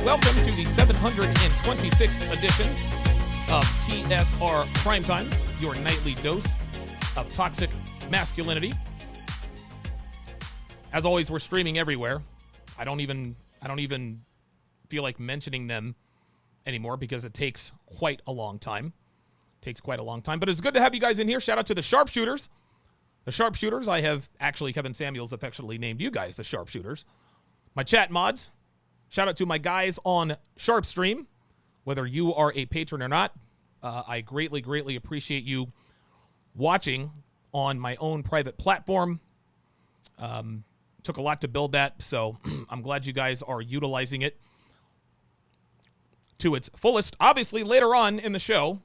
welcome to the 726th edition of TSR Primetime, your nightly dose of toxic masculinity. As always, we're streaming everywhere. I don't even feel like mentioning them anymore because it takes quite a long time. But it's good to have you guys in here. Shout out to the sharpshooters. The sharpshooters, Kevin Samuels affectionately named you guys the sharpshooters. My chat mods, shout out to my guys on Sharpstream. Whether you are a patron or not, I greatly appreciate you watching on my own private platform. Took a lot to build that, so I'm glad you guys are utilizing it to its fullest. Obviously, later on in the show,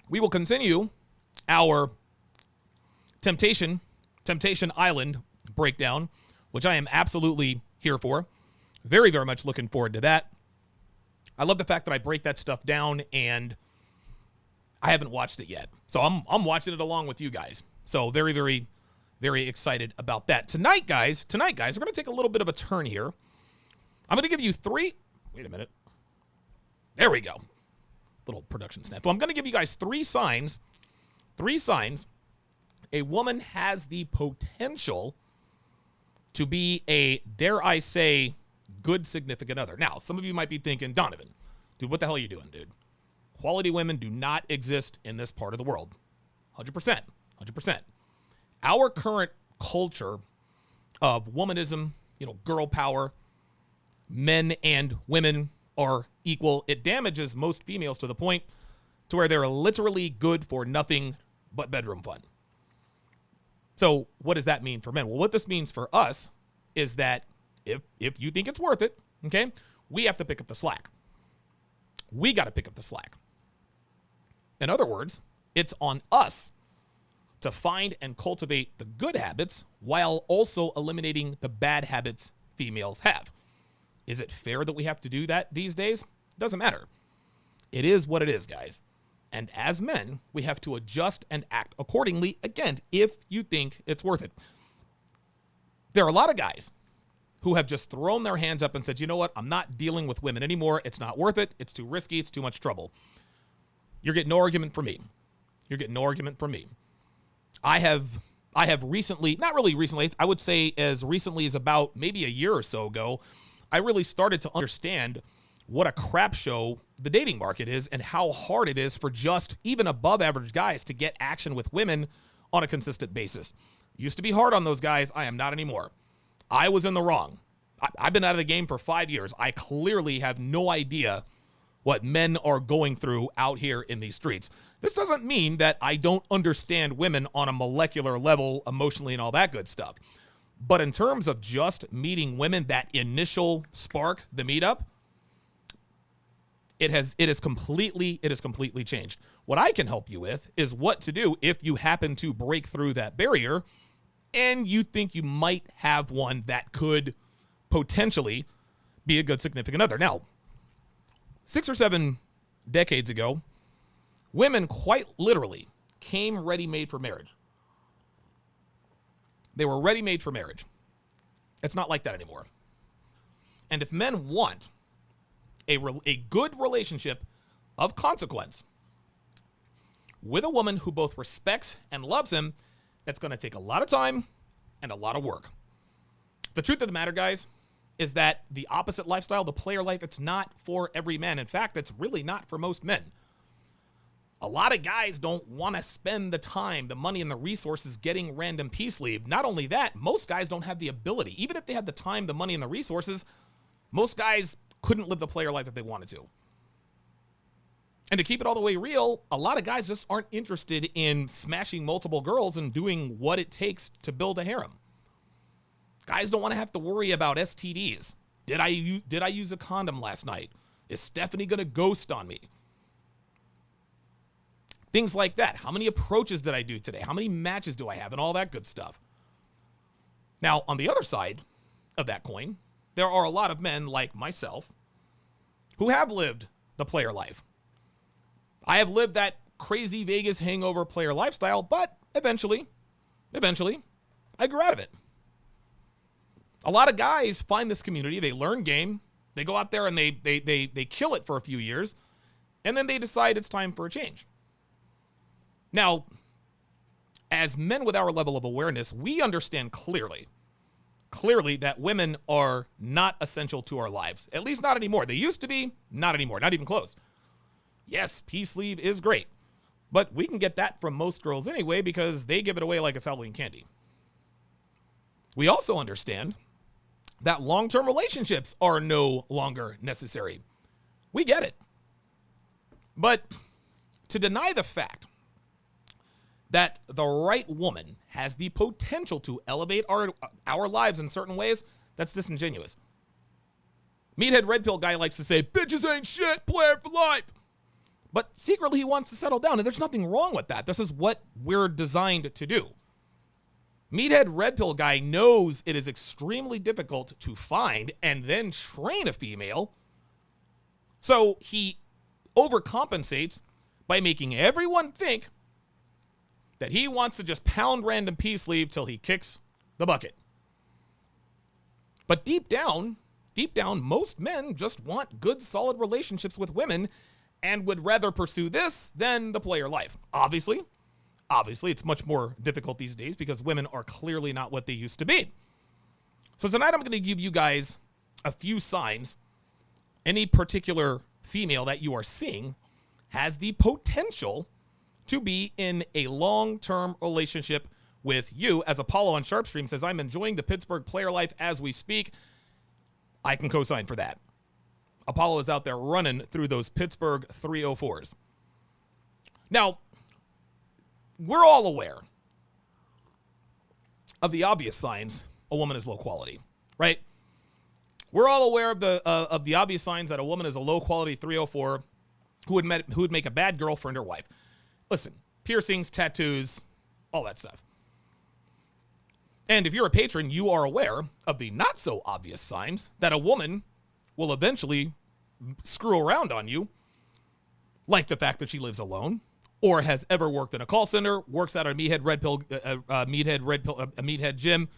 we will continue our Temptation Island breakdown, which I am absolutely here for. Very much looking forward to that. I love the fact that I break that stuff down and I haven't watched it yet. So I'm watching it along with you guys. So very excited about that. Tonight, guys, we're going to take a little bit of a turn here. I'm going to give you three. Wait a minute. There we go. Little production snap. Well, I'm going to give you guys three signs a woman has the potential to be a, dare I say, good significant other. Now, some of you might be thinking, Donovan, dude, what the hell are you doing, dude? Quality women do not exist in this part of the world. 100%. Our current culture of womanism, girl power, men and women are equal. It damages most females to the point to where they're literally good for nothing but bedroom fun. So what does that mean for men? Well, what this means for us is that if you think it's worth it, okay, we have to pick up the slack. We got to pick up the slack. In other words, it's on us to find and cultivate the good habits while also eliminating the bad habits females have. Is it fair that we have to do that these days? Doesn't matter. It is what it is, guys. And as men, we have to adjust and act accordingly, again, if you think it's worth it. There are a lot of guys who have just thrown their hands up and said, you know what, I'm not dealing with women anymore. It's not worth it. It's too risky. It's too much trouble. You're getting no argument from me. I have recently, not really recently, I would say as recently as about maybe a year or so ago, I really started to understand what a crap show the dating market is and how hard it is for just even above average guys to get action with women on a consistent basis. Used to be hard on those guys. I am not anymore. I was in the wrong. I've been out of the game for 5 years. I clearly have no idea what men are going through out here in these streets. This doesn't mean that I don't understand women on a molecular level, emotionally and all that good stuff. But in terms of just meeting women, that initial spark, the meetup, it has completely changed. What I can help you with is what to do if you happen to break through that barrier and you think you might have one that could potentially be a good significant other. Now, 6 or 7 decades ago, women quite literally came ready-made for marriage. They were ready-made for marriage. It's not like that anymore. And if men want a good relationship of consequence with a woman who both respects and loves him, it's going to take a lot of time and a lot of work. The truth of the matter, guys, is that the opposite lifestyle, the player life, it's not for every man. In fact, it's really not for most men. A lot of guys don't want to spend the time, the money, and the resources getting random peace leave. Not only that, most guys don't have the ability. Even if they had the time, the money, and the resources, most guys couldn't live the player life if they wanted to. And to keep it all the way real, a lot of guys just aren't interested in smashing multiple girls and doing what it takes to build a harem. Guys don't want to have to worry about STDs. Did I use a condom last night? Is Stephanie going to ghost on me? Things like that. How many approaches did I do today? How many matches do I have? And all that good stuff. Now, on the other side of that coin, there are a lot of men like myself who have lived the player life. I have lived that crazy Vegas hangover player lifestyle, but eventually, I grew out of it. A lot of guys find this community, they learn game, They go out there and they kill it for a few years, and then they decide it's time for a change. Now, as men with our level of awareness, we understand clearly that women are not essential to our lives. At least not anymore. They used to be, not anymore, not even close. Yes, peace leave is great, but we can get that from most girls anyway because they give it away like it's Halloween candy. We also understand that long-term relationships are no longer necessary. We get it. But to deny the fact that the right woman has the potential to elevate our lives in certain ways, that's disingenuous. Meathead Red Pill guy likes to say, bitches ain't shit, player for life. But secretly he wants to settle down, and there's nothing wrong with that. This is what we're designed to do. Meathead Red Pill guy knows it is extremely difficult to find and then train a female, so he overcompensates by making everyone think that he wants to just pound random peace leave till he kicks the bucket. But deep down, most men just want good, solid relationships with women and would rather pursue this than the player life. Obviously, it's much more difficult these days because women are clearly not what they used to be. So tonight I'm going to give you guys a few signs any particular female that you are seeing has the potential to be in a long-term relationship with you. As Apollo on Sharpstream says, I'm enjoying the Pittsburgh player life as we speak. I can co-sign for that. Apollo is out there running through those Pittsburgh 304s. Now, we're all aware of the obvious signs a woman is low quality, right? We're all aware of the obvious signs that a woman is a low-quality 304 who would make a bad girlfriend or wife. Listen, piercings, tattoos, all that stuff. And if you're a patron, you are aware of the not-so-obvious signs that a woman will eventually screw around on you, like the fact that she lives alone, or has ever worked in a call center, works at a meathead gym.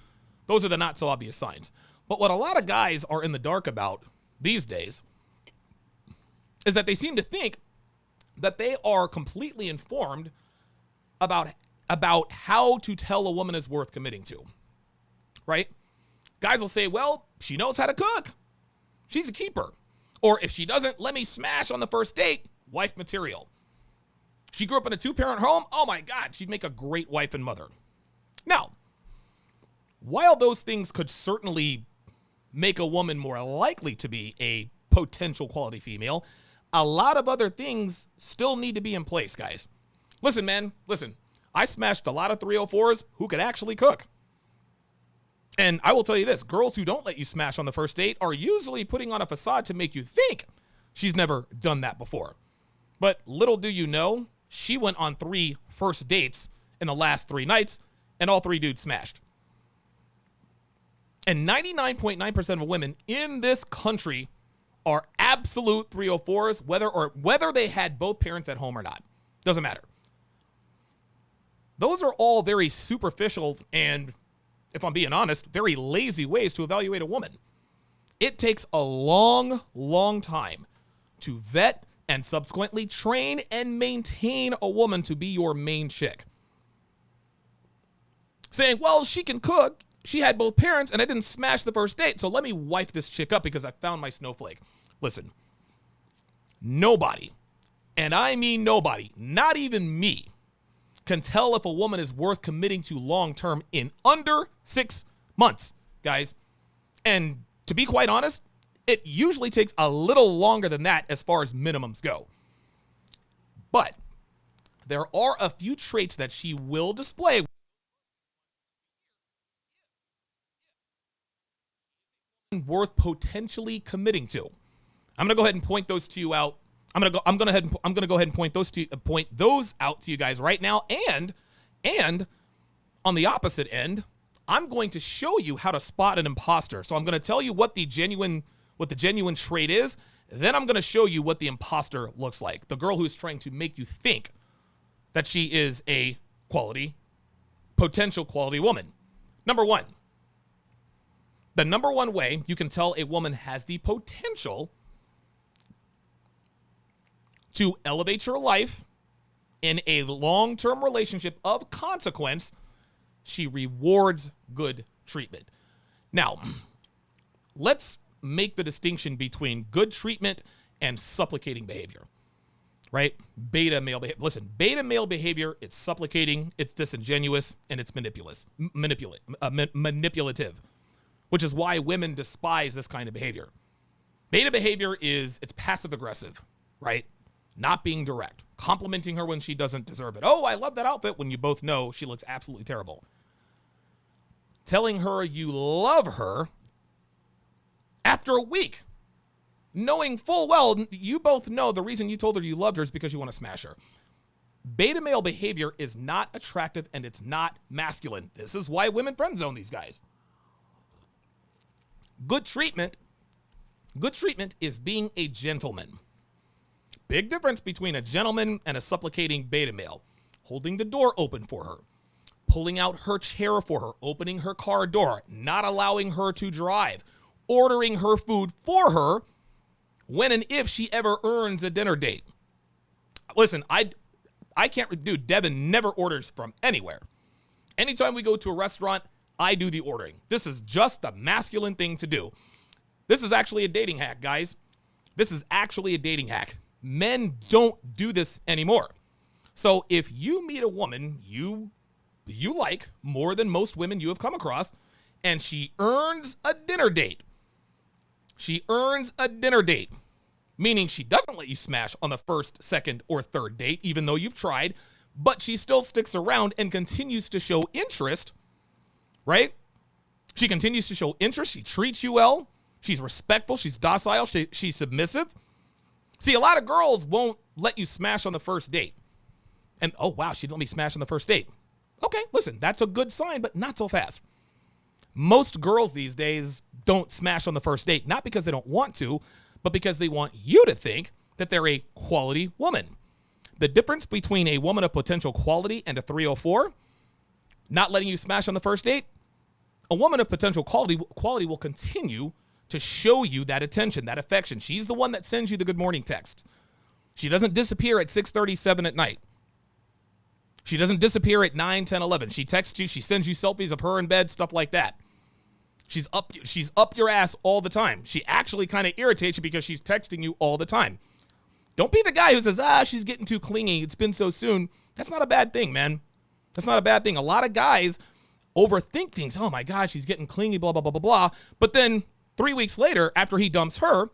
Those are the not-so-obvious signs. But what a lot of guys are in the dark about these days is that they seem to think that they are completely informed about how to tell a woman is worth committing to, right? Guys will say, well, she knows how to cook. She's a keeper. Or if she doesn't, let me smash on the first date, wife material. She grew up in a two-parent home. Oh my God, she'd make a great wife and mother. Now, while those things could certainly make a woman more likely to be a potential quality female, a lot of other things still need to be in place, guys. Listen, man, listen. I smashed a lot of 304s who could actually cook. And I will tell you this, girls who don't let you smash on the first date are usually putting on a facade to make you think she's never done that before. But little do you know, she went on 3 first dates in the last 3 nights, and all 3 dudes smashed. And 99.9% of women in this country are absolute 304s, whether they had both parents at home or not. Doesn't matter. Those are all very superficial and, if I'm being honest, very lazy ways to evaluate a woman. It takes a long, long time to vet and subsequently train and maintain a woman to be your main chick. Saying, well, she can cook, she had both parents, and I didn't smash the first date, so let me wife this chick up because I found my snowflake. Listen, nobody, and I mean nobody, not even me, can tell if a woman is worth committing to long-term in under 6 months, guys. And to be quite honest, it usually takes a little longer than that as far as minimums go. But there are a few traits that she will display worth potentially committing to. I'm gonna go ahead and point those to you out. I'm gonna go ahead and point those out to you guys right now. And on the opposite end, I'm going to show you how to spot an imposter. So I'm gonna tell you what the genuine trait is. Then I'm gonna show you what the imposter looks like. The girl who's trying to make you think that she is a potential quality woman. Number 1. The number one way you can tell a woman has the potential to elevate your life in a long-term relationship of consequence, she rewards good treatment. Now, let's make the distinction between good treatment and supplicating behavior, right? Beta male behavior. Listen, beta male behavior, it's supplicating, it's disingenuous, and it's manipulative, which is why women despise this kind of behavior. Beta behavior it's passive aggressive, right? Not being direct, complimenting her when she doesn't deserve it. Oh, I love that outfit, when you both know she looks absolutely terrible. Telling her you love her after a week, knowing full well, you both know the reason you told her you loved her is because you want to smash her. Beta male behavior is not attractive and it's not masculine. This is why women friend zone these guys. Good treatment is being a gentleman. Big difference between a gentleman and a supplicating beta male. Holding the door open for her, pulling out her chair for her, opening her car door, not allowing her to drive, ordering her food for her when and if she ever earns a dinner date. Listen, I can't, dude, Devin never orders from anywhere. Anytime we go to a restaurant, I do the ordering. This is just the masculine thing to do. This is actually a dating hack, guys. This is actually a dating hack. Men don't do this anymore. So if you meet a woman you like more than most women you have come across, and she earns a dinner date, meaning she doesn't let you smash on the first, second, or third date, even though you've tried, but she still sticks around and continues to show interest, right? She continues to show interest. She treats you well. She's respectful. She's docile. She's submissive. See, a lot of girls won't let you smash on the first date. And, oh, wow, she didn't let me smash on the first date. Okay, listen, that's a good sign, but not so fast. Most girls these days don't smash on the first date, not because they don't want to, but because they want you to think that they're a quality woman. The difference between a woman of potential quality and a 304, not letting you smash on the first date, a woman of potential quality will continue to show you that attention, that affection. She's the one that sends you the good morning text. She doesn't disappear at 6:37 at night. She doesn't disappear at 9, 10, 11. She texts you. She sends you selfies of her in bed, stuff like that. She's up your ass all the time. She actually kind of irritates you because she's texting you all the time. Don't be the guy who says, she's getting too clingy. It's been so soon. That's not a bad thing, man. That's not a bad thing. A lot of guys overthink things. Oh my God, she's getting clingy, blah, blah, blah, blah, blah. But then 3 weeks later, after he dumps her,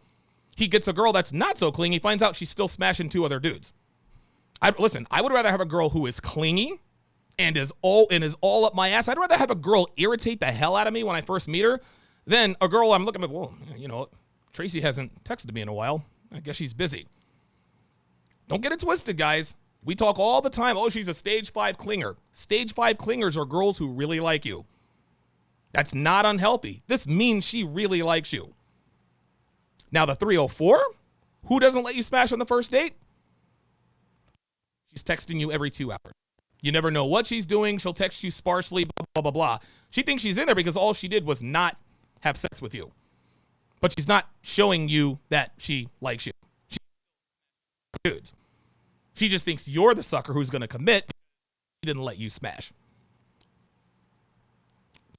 he gets a girl that's not so clingy, finds out she's still smashing 2 other dudes. Listen, I would rather have a girl who is clingy and is all up my ass. I'd rather have a girl irritate the hell out of me when I first meet her than a girl I'm looking at, well, you know, Tracy hasn't texted me in a while. I guess she's busy. Don't get it twisted, guys. We talk all the time, oh, she's a stage 5 clinger. Stage 5 clingers are girls who really like you. That's not unhealthy. This means she really likes you. Now, the 304, who doesn't let you smash on the first date? She's texting you every 2 hours. You never know what she's doing. She'll text you sparsely, blah, blah, blah, blah. She thinks she's in there because all she did was not have sex with you. But she's not showing you that she likes you. Dudes. She just thinks you're the sucker who's going to commit. She didn't let you smash.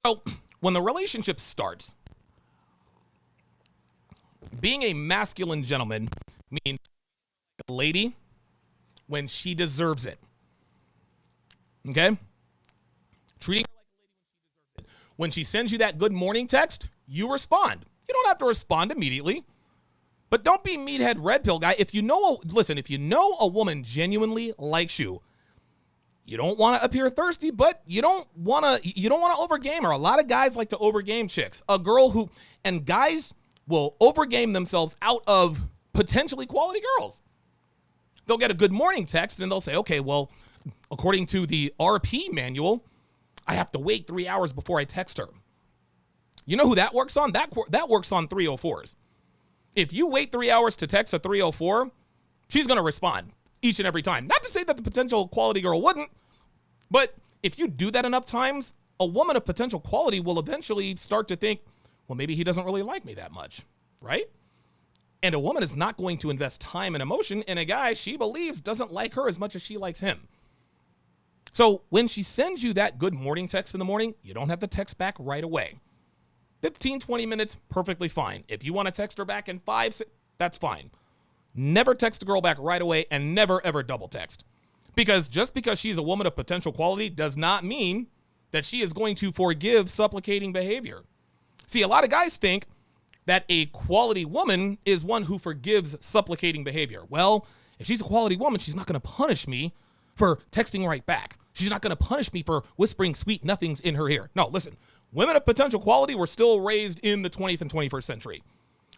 So when the relationship starts, being a masculine gentleman means a lady when she deserves it. Okay? Treating her like a lady when she deserves it. When she sends you that good morning text, you respond. You don't have to respond immediately. But don't be meathead red pill guy. If you know a woman genuinely likes you, you don't want to appear thirsty, but you don't want to overgame her. A lot of guys like to overgame chicks. And guys will overgame themselves out of potentially quality girls. They'll get a good morning text and they'll say, okay, well, according to the RP manual, I have to wait 3 hours before I text her. You know who that works on? That works on 304s. If you wait 3 hours to text a 304, she's going to respond each and every time. Not to say that the potential quality girl wouldn't, but if you do that enough times, a woman of potential quality will eventually start to think, well, maybe he doesn't really like me that much, right? And a woman is not going to invest time and emotion in a guy she believes doesn't like her as much as she likes him. So when she sends you that good morning text in the morning, you don't have to text back right away. 15, 20 minutes, perfectly fine. If you want to text her back in 5, 6, that's fine. Never text a girl back right away, and never, ever double text. Because just because she's a woman of potential quality does not mean that she is going to forgive supplicating behavior. See, a lot of guys think that a quality woman is one who forgives supplicating behavior. Well, if she's a quality woman, she's not going to punish me for texting right back. She's not going to punish me for whispering sweet nothings in her ear. No, listen, women of potential quality were still raised in the 20th and 21st century.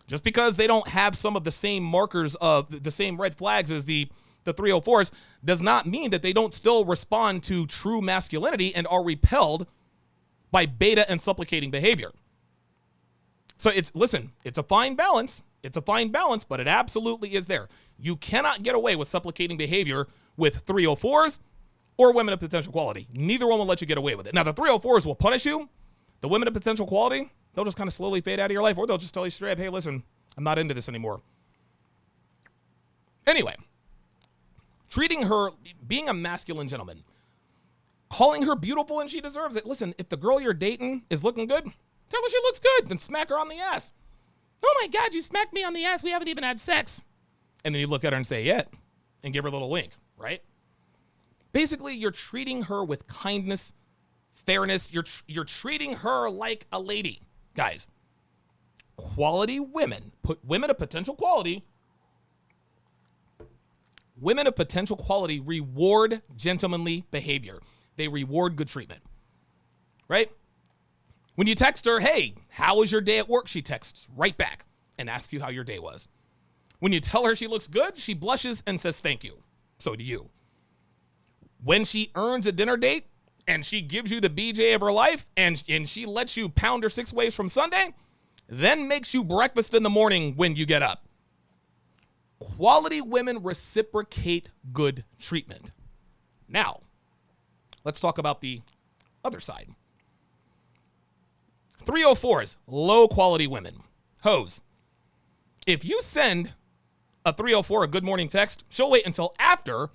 Just because they don't have some of the same markers of the same red flags as the 304s does not mean that they don't still respond to true masculinity and are repelled by beta and supplicating behavior. So it's a fine balance. It's a fine balance, but it absolutely is there. You cannot get away with supplicating behavior with 304s or women of potential quality. Neither one will let you get away with it. Now, the 304s will punish you. The women of potential quality, they'll just kind of slowly fade out of your life, or they'll just tell you straight up, hey, listen, I'm not into this anymore. Anyway, treating her, being a masculine gentleman, calling her beautiful and she deserves it. Listen, if the girl you're dating is looking good, tell her she looks good, then smack her on the ass. Oh my God, you smacked me on the ass. We haven't even had sex. And then you look at her and say, yeah, and give her a little wink, right? Basically, you're treating her with kindness, fairness. You're treating her like a lady. Guys, quality women, women of potential quality reward gentlemanly behavior. They reward good treatment, right? When you text her, hey, how was your day at work? She texts right back and asks you how your day was. When you tell her she looks good, she blushes and says thank you. So do you. When she earns a dinner date and she gives you the BJ of her life and she lets you pound her 6 ways from Sunday, then makes you breakfast in the morning when you get up. Quality women reciprocate good treatment. Now, let's talk about the other side. 304s, low quality women. Hoes. If you send a 304 a good morning text, she'll wait until after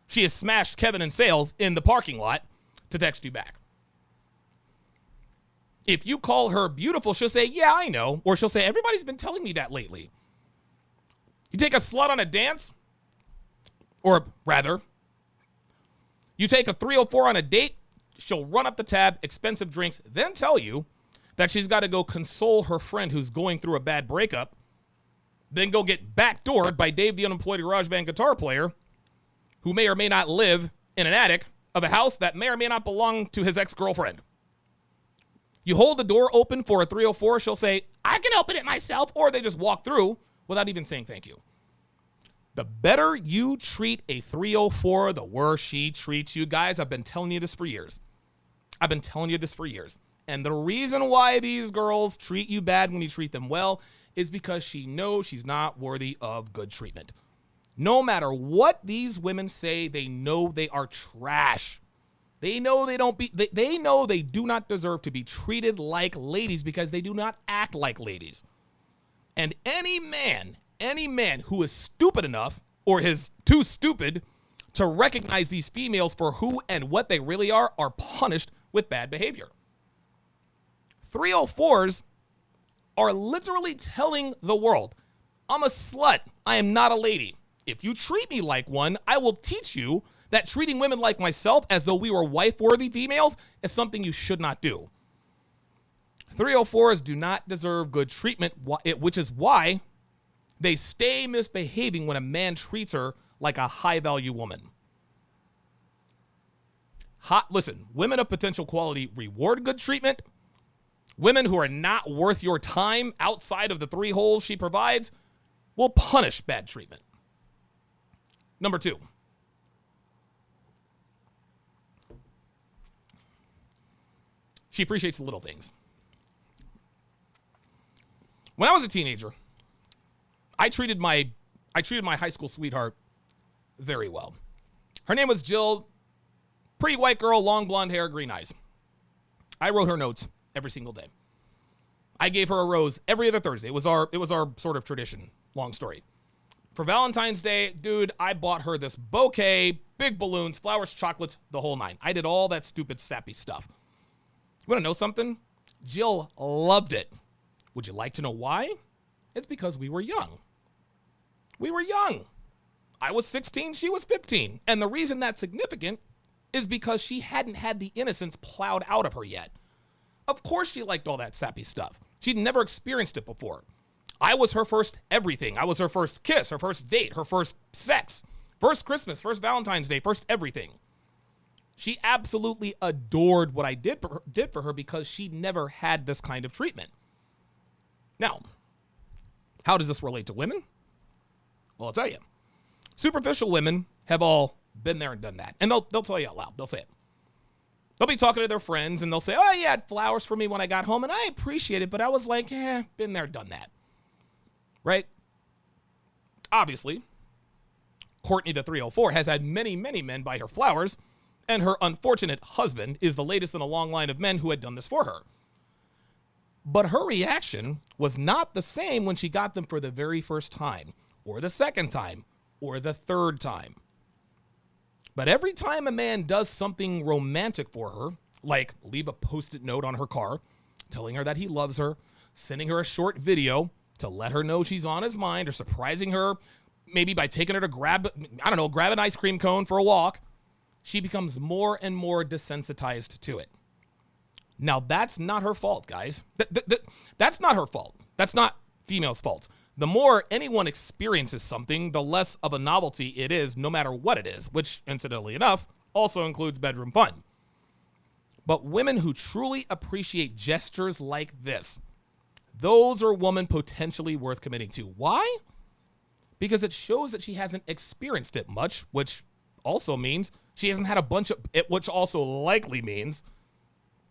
she has smashed Kevin in sales in the parking lot to text you back. If you call her beautiful, she'll say, yeah, I know. Or she'll say, everybody's been telling me that lately. You take a slut on a dance, or rather, you take a 304 on a date, she'll run up the tab, expensive drinks, then tell you that she's got to go console her friend who's going through a bad breakup, then go get backdoored by Dave the unemployed garage band guitar player who may or may not live in an attic of a house that may or may not belong to his ex-girlfriend. You hold the door open for a 304, she'll say, I can open it myself, or they just walk through without even saying thank you. The better you treat a 304, the worse she treats you. Guys, I've been telling you this for years. And the reason why these girls treat you bad when you treat them well is because she knows she's not worthy of good treatment. No matter what these women say, they know they are trash. They know they know they do not deserve to be treated like ladies because they do not act like ladies. And any man who is stupid enough or is too stupid to recognize these females for who and what they really are punished with bad behavior. 304s are literally telling the world, I'm a slut. I am not a lady. If you treat me like one, I will teach you that treating women like myself as though we were wife-worthy females is something you should not do. 304s do not deserve good treatment, which is why they stay misbehaving when a man treats her like a high-value woman. Listen, women of potential quality reward good treatment. Women who are not worth your time outside of the 3 holes she provides will punish bad treatment. Number 2. She appreciates the little things. When I was a teenager, I treated my high school sweetheart very well. Her name was Jill. Pretty white girl, long blonde hair, green eyes. I wrote her notes every single day. I gave her a rose every other Thursday. It was our sort of tradition. Long story. For Valentine's Day, dude, I bought her this bouquet, big balloons, flowers, chocolates, the whole nine. I did all that stupid sappy stuff. You want to know something? Jill loved it. Would you like to know why? It's because we were young. We were young. I was 16, she was 15. And the reason that's significant is because she hadn't had the innocence plowed out of her yet. Of course she liked all that sappy stuff. She'd never experienced it before. I was her first everything. I was her first kiss, her first date, her first sex, first Christmas, first Valentine's Day, first everything. She absolutely adored what I did for her because she never had this kind of treatment. Now, how does this relate to women? Well, I'll tell you. Superficial women have all been there and done that. And they'll tell you out loud. They'll say it. They'll be talking to their friends and they'll say, oh, you had flowers for me when I got home and I appreciate it, but I was like, been there, done that. Right? Obviously, Courtney the 304 has had many, many men buy her flowers, and her unfortunate husband is the latest in a long line of men who had done this for her. But her reaction was not the same when she got them for the very first time, or the second time, or the third time. But every time a man does something romantic for her, like leave a post-it note on her car, telling her that he loves her, sending her a short video to let her know she's on his mind, or surprising her maybe by taking her to grab an ice cream cone for a walk, she becomes more and more desensitized to it. Now, that's not her fault, guys. That's not her fault. That's not females' fault. The more anyone experiences something, the less of a novelty it is, no matter what it is, which, incidentally enough, also includes bedroom fun. But women who truly appreciate gestures like this, those are women potentially worth committing to. Why? Because it shows that she hasn't experienced it much, which also means she hasn't had a bunch of it, which also likely means,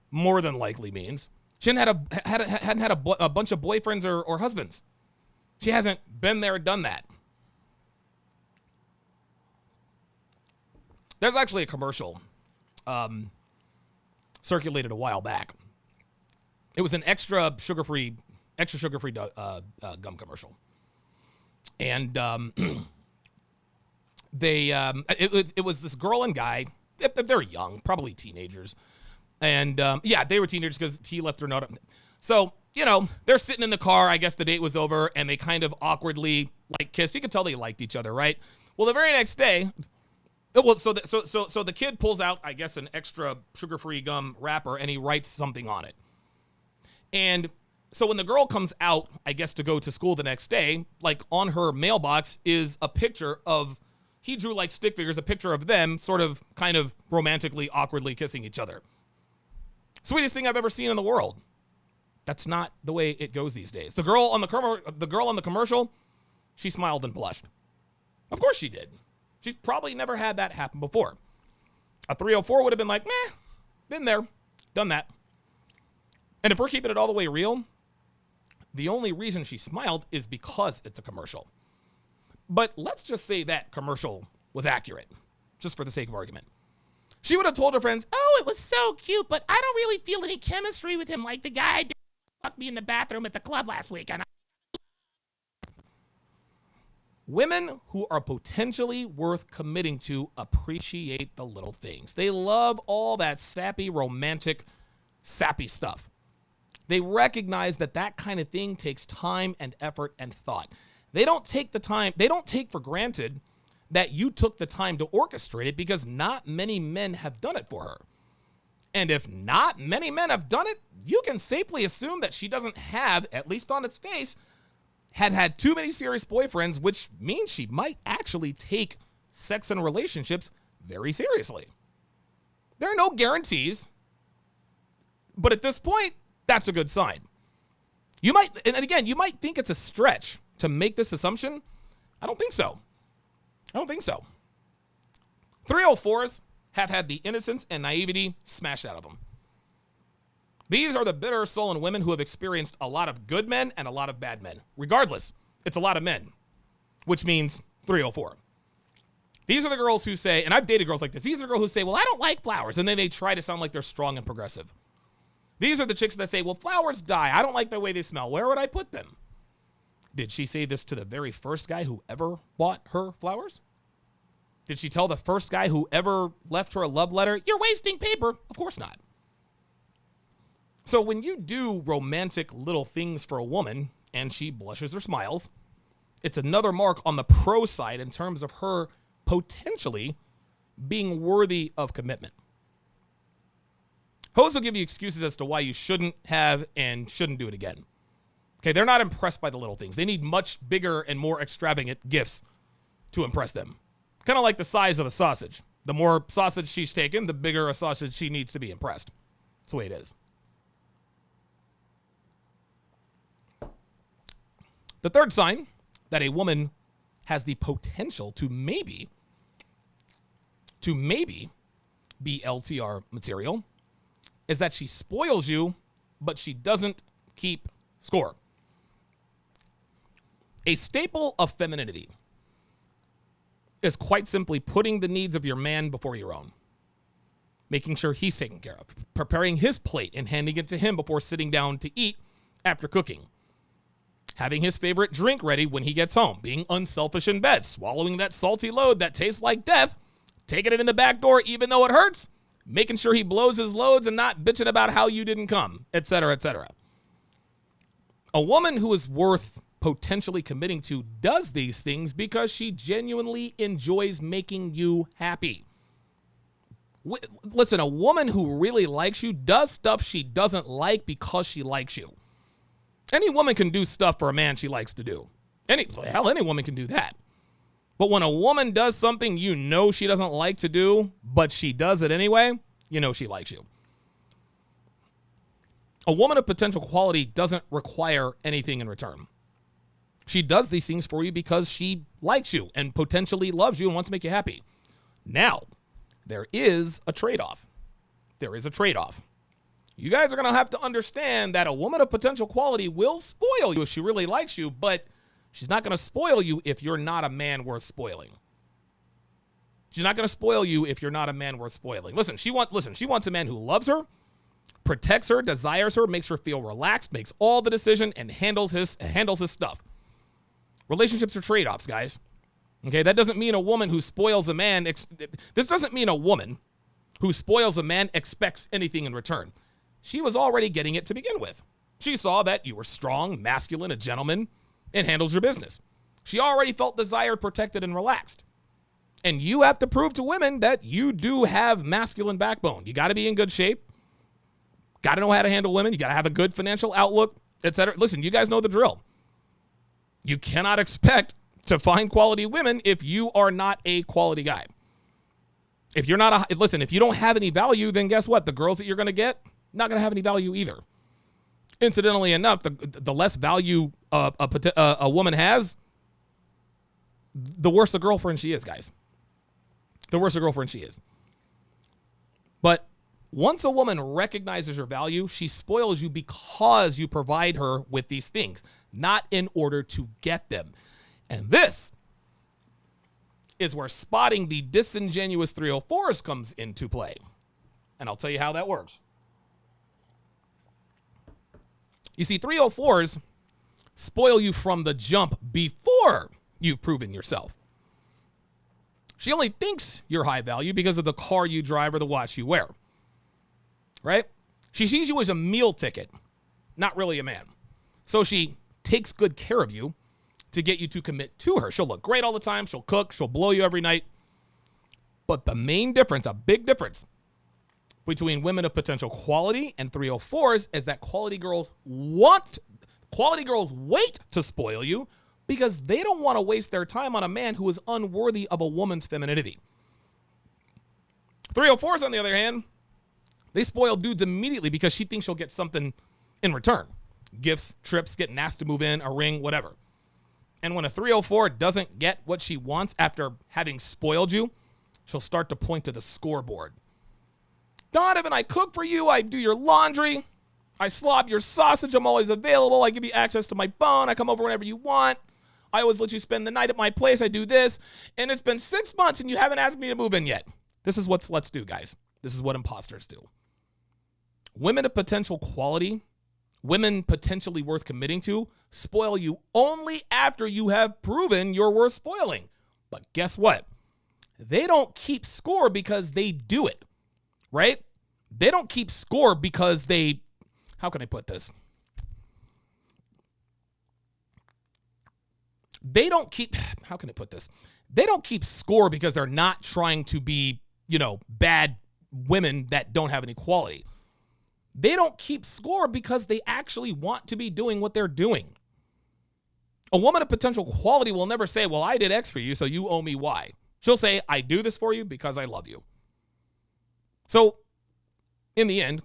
more than likely means, she hadn't had a bunch of boyfriends or husbands. She hasn't been there, done that. There's actually a commercial circulated a while back. It was an extra sugar-free gum commercial. And it was this girl and guy. They're young, probably teenagers. And they were teenagers because he left their note. So, they're sitting in the car. I guess the date was over, and they kind of awkwardly kissed. You could tell they liked each other, right? Well, the very next day, so the kid pulls out, I guess, an extra sugar-free gum wrapper, and he writes something on it. And so when the girl comes out, I guess, to go to school the next day, on her mailbox is a picture of, he drew stick figures, a picture of them sort of kind of romantically, awkwardly kissing each other. Sweetest thing I've ever seen in the world. That's not the way it goes these days. The girl on the commercial, she smiled and blushed. Of course she did. She's probably never had that happen before. A 304 would have been like, meh, been there, done that. And if we're keeping it all the way real, the only reason she smiled is because it's a commercial. But let's just say that commercial was accurate, just for the sake of argument. She would have told her friends, oh, it was so cute, but I don't really feel any chemistry with him like the guy did fuck me in the bathroom at the club last weekend. Women who are potentially worth committing to appreciate the little things. They love all that sappy, romantic, sappy stuff. They recognize that kind of thing takes time and effort and thought. They don't take for granted that you took the time to orchestrate it because not many men have done it for her. And if not many men have done it, you can safely assume that she doesn't have, at least on its face, had too many serious boyfriends, which means she might actually take sex and relationships very seriously. There are no guarantees, but at this point, that's a good sign. You might think it's a stretch to make this assumption. I don't think so. 304s have had the innocence and naivety smashed out of them. These are the bitter sullen women who have experienced a lot of good men and a lot of bad men. Regardless, it's a lot of men, which means 304. These are the girls who say, and I've dated girls like this, these are the girls who say, well, I don't like flowers, and then they try to sound like they're strong and progressive. These are the chicks that say, well, flowers die. I don't like the way they smell. Where would I put them? Did she say this to the very first guy who ever bought her flowers? Did she tell the first guy who ever left her a love letter, you're wasting paper? Of course not. So when you do romantic little things for a woman and she blushes or smiles, it's another mark on the pro side in terms of her potentially being worthy of commitment. Hoes will give you excuses as to why you shouldn't have and shouldn't do it again. Okay, they're not impressed by the little things. They need much bigger and more extravagant gifts to impress them. Kind of like the size of a sausage. The more sausage she's taken, the bigger a sausage she needs to be impressed. That's the way it is. The third sign that a woman has the potential to maybe be LTR material is that she spoils you, but she doesn't keep score. A staple of femininity is quite simply putting the needs of your man before your own. Making sure he's taken care of. Preparing his plate and handing it to him before sitting down to eat after cooking. Having his favorite drink ready when he gets home. Being unselfish in bed. Swallowing that salty load that tastes like death. Taking it in the back door even though it hurts. Making sure he blows his loads and not bitching about how you didn't come, etc., etc. A woman who is worth potentially committing to does these things because she genuinely enjoys making you happy. Listen, a woman who really likes you does stuff she doesn't like because she likes you. Any woman can do stuff for a man she likes to do. Any woman can do that. But when a woman does something you know she doesn't like to do, but she does it anyway, you know she likes you. A woman of potential quality doesn't require anything in return. She does these things for you because she likes you and potentially loves you and wants to make you happy. Now, there is a trade-off. There is a trade-off. You guys are going to have to understand that a woman of potential quality will spoil you if she really likes you, but she's not going to spoil you if you're not a man worth spoiling. She's not going to spoil you if you're not a man worth spoiling. Listen, she wants a man who loves her, protects her, desires her, makes her feel relaxed, makes all the decision, and handles his stuff. Relationships are trade-offs, guys. Okay, that doesn't mean a woman who spoils a man. This doesn't mean a woman who spoils a man expects anything in return. She was already getting it to begin with. She saw that you were strong, masculine, a gentleman, and handles your business. She already felt desired, protected, and relaxed. And you have to prove to women that you do have masculine backbone. You got to be in good shape. Got to know how to handle women. You got to have a good financial outlook, etc. Listen, you guys know the drill. You cannot expect to find quality women if you are not a quality guy. If you're not if you don't have any value, then guess what? The girls that you're going to get, not going to have any value either. Incidentally enough, the less value a woman has, the worse a girlfriend she is, guys. The worse a girlfriend she is. But once a woman recognizes your value, she spoils you because you provide her with these things, not in order to get them. And this is where spotting the disingenuous 304s comes into play. And I'll tell you how that works. You see, 304s spoil you from the jump before you've proven yourself. She only thinks you're high value because of the car you drive or the watch you wear, right? She sees you as a meal ticket, not really a man. So she takes good care of you to get you to commit to her. She'll look great all the time. She'll cook. She'll blow you every night. But the main difference, a big difference between women of potential quality and 304s is that quality girls wait to spoil you because they don't want to waste their time on a man who is unworthy of a woman's femininity. 304s, on the other hand, they spoil dudes immediately because she thinks she'll get something in return. Gifts, trips, getting asked to move in, a ring, whatever. And when a 304 doesn't get what she wants after having spoiled you, she'll start to point to the scoreboard. Donovan, I cook for you. I do your laundry. I slob your sausage. I'm always available. I give you access to my phone. I come over whenever you want. I always let you spend the night at my place. I do this. And it's been 6 months and you haven't asked me to move in yet. This is what sluts do, guys. This is what imposters do. Women of potential quality, women potentially worth committing to, spoil you only after you have proven you're worth spoiling. But guess what? They don't keep score because they do it, right? They don't keep score because they, how can I put this? They don't keep, how can I put this? They don't keep score because they're not trying to be, bad women that don't have any quality. They don't keep score because they actually want to be doing what they're doing. A woman of potential quality will never say, well, I did X for you, so you owe me Y. She'll say, I do this for you because I love you. So, in the end,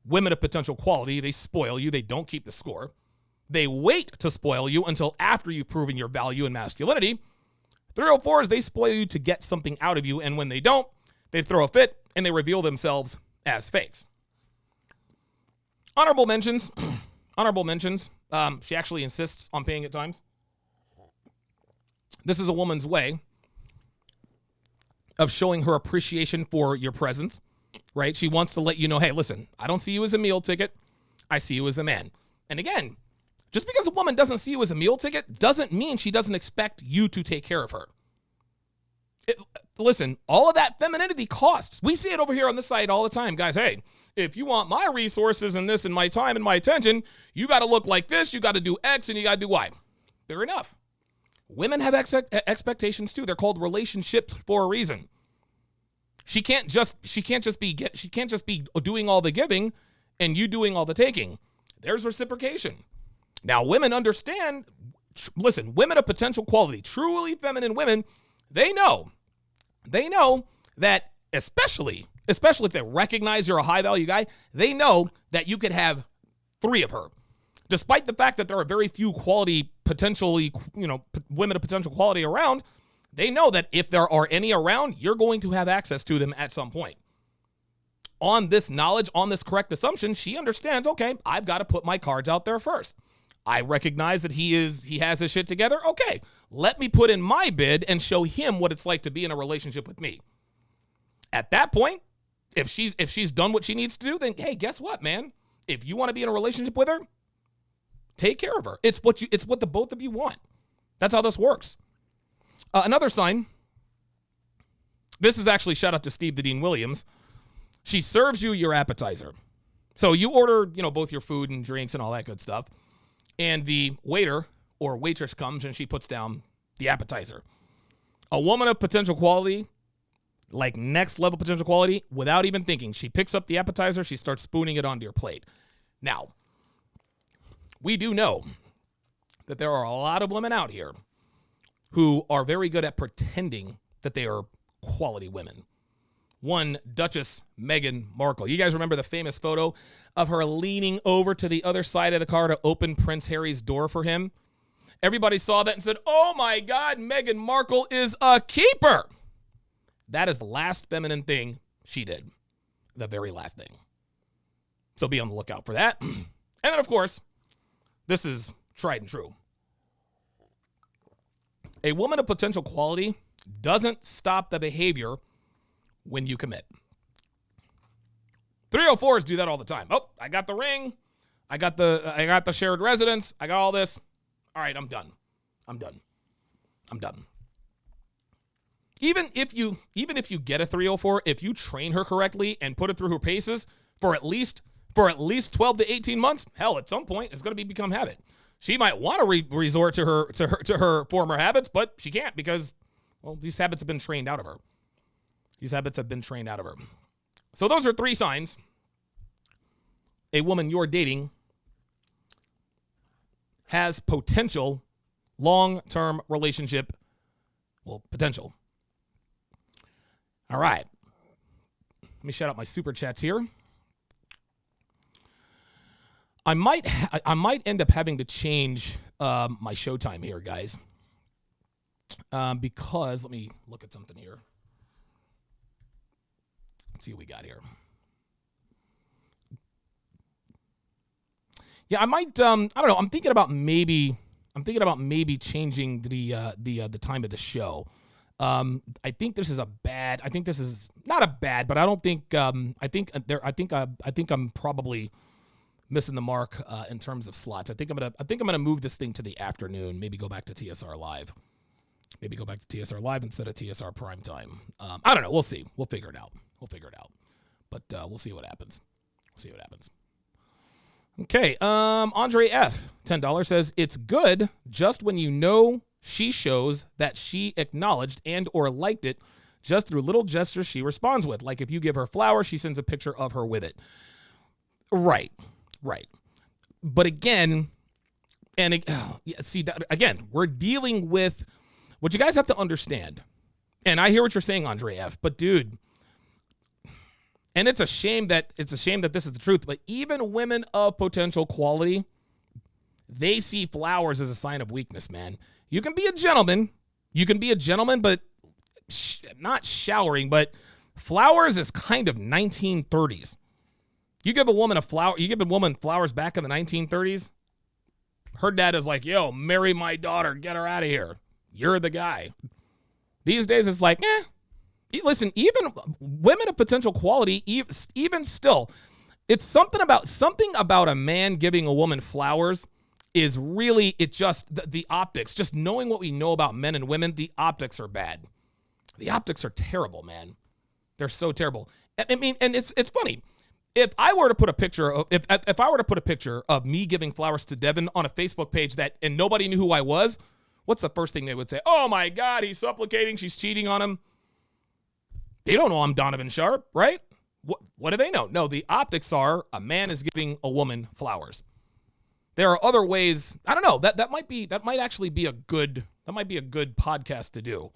women of potential quality, they spoil you. They don't keep the score. They wait to spoil you until after you've proven your value and masculinity. 304s, they spoil you to get something out of you, and when they don't, they throw a fit and they reveal themselves as fakes. Honorable mentions. Honorable mentions. She actually insists on paying at times. This is a woman's way of showing her appreciation for your presence, right? She wants to let you know, hey, listen, I don't see you as a meal ticket. I see you as a man. And again, just because a woman doesn't see you as a meal ticket doesn't mean she doesn't expect you to take care of her. Listen, all of that femininity costs. We see it over here on this side all the time. Guys, hey, if you want my resources and this and my time and my attention, you got to look like this, you got to do X, and you got to do Y. Fair enough. Women have expectations too. They're called relationships for a reason. She can't just be doing all the giving and you doing all the taking. There's reciprocation. Now, women understand, listen, women of potential quality, truly feminine women, they know that especially if they recognize you're a high value guy, they know that you could have 3 of her. Despite the fact that there are very few quality, potentially, women of potential quality around, they know that if there are any around, you're going to have access to them at some point. On this knowledge, on this correct assumption, she understands, okay, I've got to put my cards out there first. I recognize that he has his shit together. Okay, let me put in my bid and show him what it's like to be in a relationship with me. At that point, if she's done what she needs to do, then hey, guess what, man? If you want to be in a relationship with her, take care of her. It's what the both of you want. That's how this works. Another sign. This is actually shout out to Steve the Dean Williams. She serves you your appetizer. So you order, both your food and drinks and all that good stuff. And the waiter or waitress comes and she puts down the appetizer. A woman of potential quality, like next level potential quality, without even thinking, she picks up the appetizer, she starts spooning it onto your plate. Now, we do know that there are a lot of women out here who are very good at pretending that they are quality women. One, Duchess Meghan Markle. You guys remember the famous photo of her leaning over to the other side of the car to open Prince Harry's door for him? Everybody saw that and said, oh my God, Meghan Markle is a keeper. That is the last feminine thing she did. The very last thing. So be on the lookout for that. And then, of course, this is tried and true. A woman of potential quality doesn't stop the behavior when you commit. 304s do that all the time. Oh, I got the ring. I got the shared residence. I got all this. All right, I'm done. Even if you get a 304, if you train her correctly and put it through her paces for at least 12 to 18 months, hell, at some point it's going to become habit. She might want to resort to her former habits, but she can't because, well, these habits have been trained out of her. So those are 3 signs a woman you're dating has potential long-term relationship, potential. All right. Let me shout out my super chats here. I might end up having to change my showtime here, guys, because let me look at something here. Let's see what we got here. Yeah, I might. I don't know. I'm thinking about maybe changing the time of the show. I think this is I think this is not a bad, but I don't think, I think I'm probably missing the mark in terms of slots. I think I'm gonna move this thing to the afternoon. Maybe go back to TSR Live. Maybe go back to TSR Live instead of TSR Prime Time. I don't know. We'll see. We'll figure it out. But we'll see what happens. Okay. Andre F. $10 says it's good just when you know she shows that she acknowledged and or liked it just through little gestures she responds with. Like if you give her flowers, she sends a picture of her with it. Right. But again, again, we're dealing with what you guys have to understand. And I hear what you're saying, Andre F. But dude, and it's a shame that this is the truth, but even women of potential quality, they see flowers as a sign of weakness, man. You can be a gentleman, but not showering, but flowers is kind of 1930s. You give a woman flowers back in the 1930s, her dad is like, yo, marry my daughter, get her out of here. You're the guy. These days it's like, listen, even women of potential quality, even still, it's something about a man giving a woman flowers is really, the optics, just knowing what we know about men and women, the optics are bad. The optics are terrible, man. They're so terrible. I mean, and it's funny. If I were to put a picture of me giving flowers to Devin on a Facebook page and nobody knew who I was, what's the first thing they would say? Oh my God, he's supplicating, she's cheating on him. They don't know I'm Donovan Sharpe, right? What do they know? No, the optics are a man is giving a woman flowers. There are other ways. I don't know. That might actually be a good podcast to do.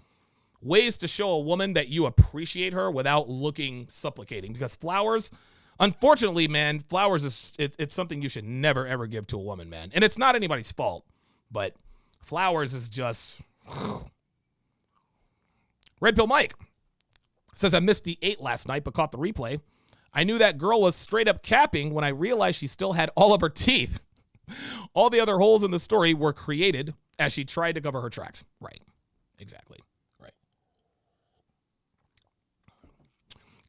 Ways to show a woman that you appreciate her without looking supplicating. Because flowers, unfortunately, man, flowers it's something you should never ever give to a woman, man. And it's not anybody's fault, but flowers is just. Red Pill Mike says I missed the 8 last night, but caught the replay. I knew that girl was straight up capping when I realized she still had all of her teeth. All the other holes in the story were created as she tried to cover her tracks. Right. Exactly. Right.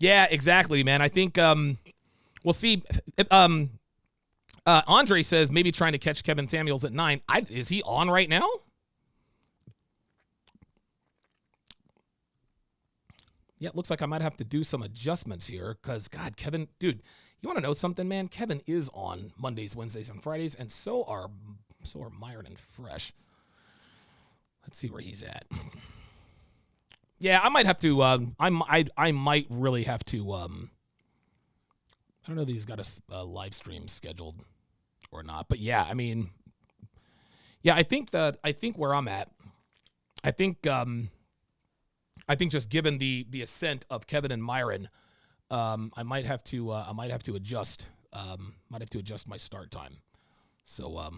Yeah, exactly, man. I think we'll see. Andre says maybe trying to catch Kevin Samuels at 9. Is he on right now? Yeah, it looks like I might have to do some adjustments here because, God, Kevin, dude, you want to know something, man? Kevin is on Mondays, Wednesdays, and Fridays, and so are Myron and Fresh. Let's see where he's at. Yeah, I might have to. I might really have to. I don't know if he's got a live stream scheduled or not, but yeah, I mean, yeah, I think where I'm at, I think just given the ascent of Kevin and Myron, I might have to adjust. Might have to adjust my start time. So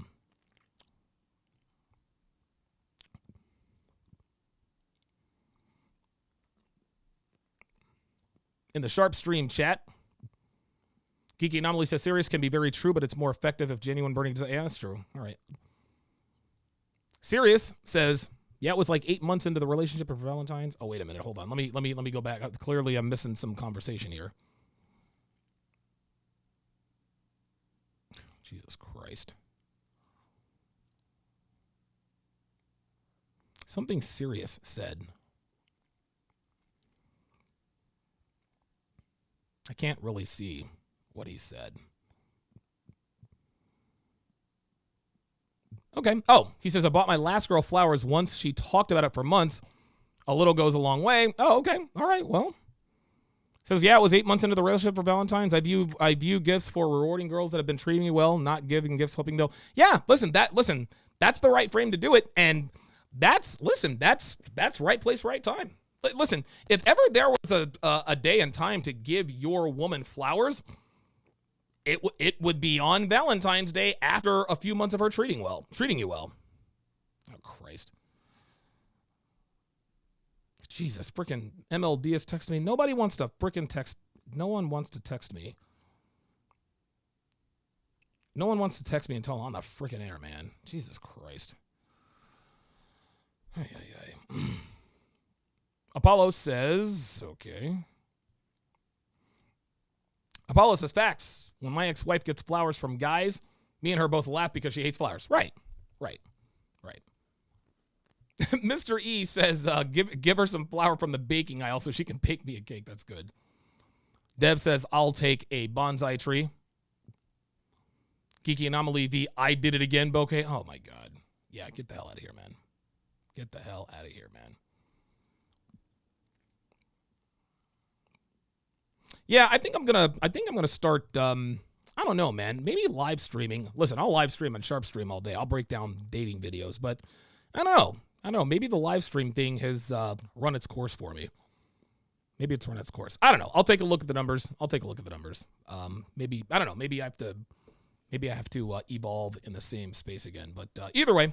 in the Sharp Stream chat, Geeky Anomaly says Sirius can be very true, but it's more effective if genuine burning. Yeah, that's true. All right. Sirius says, yeah, it was like 8 months into the relationship for Valentine's. Oh, wait a minute. Hold on. Let me go back. Clearly, I'm missing some conversation here. Jesus Christ. Something Sirius said. I can't really see what he said. Okay. Oh, he says, I bought my last girl flowers once. She talked about it for months. A little goes a long way. Oh, okay. All right. Well, says, yeah, it was 8 months into the relationship for Valentine's. I view gifts for rewarding girls that have been treating me well, not giving gifts, hoping they'll. Yeah, listen, that's the right frame to do it. And that's right place, right time. Listen, if ever there was a day and time to give your woman flowers, it would be on Valentine's Day after a few months of her treating you well. Oh, Christ. Jesus, freaking MLD has texted me. Nobody wants to freaking text. No one wants to text me. No one wants to text me until I'm on the freaking air, man. Jesus Christ. Ay, ay, ay. Apollo says, okay. Apollo says, facts. When my ex-wife gets flowers from guys, me and her both laugh because she hates flowers. Right. Mr. E says, give her some flour from the baking aisle so she can bake me a cake. That's good. Dev says, I'll take a bonsai tree. Geeky Anomaly, the I did it again bouquet. Oh, my God. Yeah, get the hell out of here, man. Get the hell out of here, man. Yeah, I think I'm gonna start. I don't know, man. Maybe live streaming. Listen, I'll live stream on Sharp Stream all day. I'll break down dating videos, but I don't know. Maybe the live stream thing has run its course for me. Maybe it's run its course. I don't know. I'll take a look at the numbers. Maybe I don't know. Maybe I have to evolve in the same space again. But either way.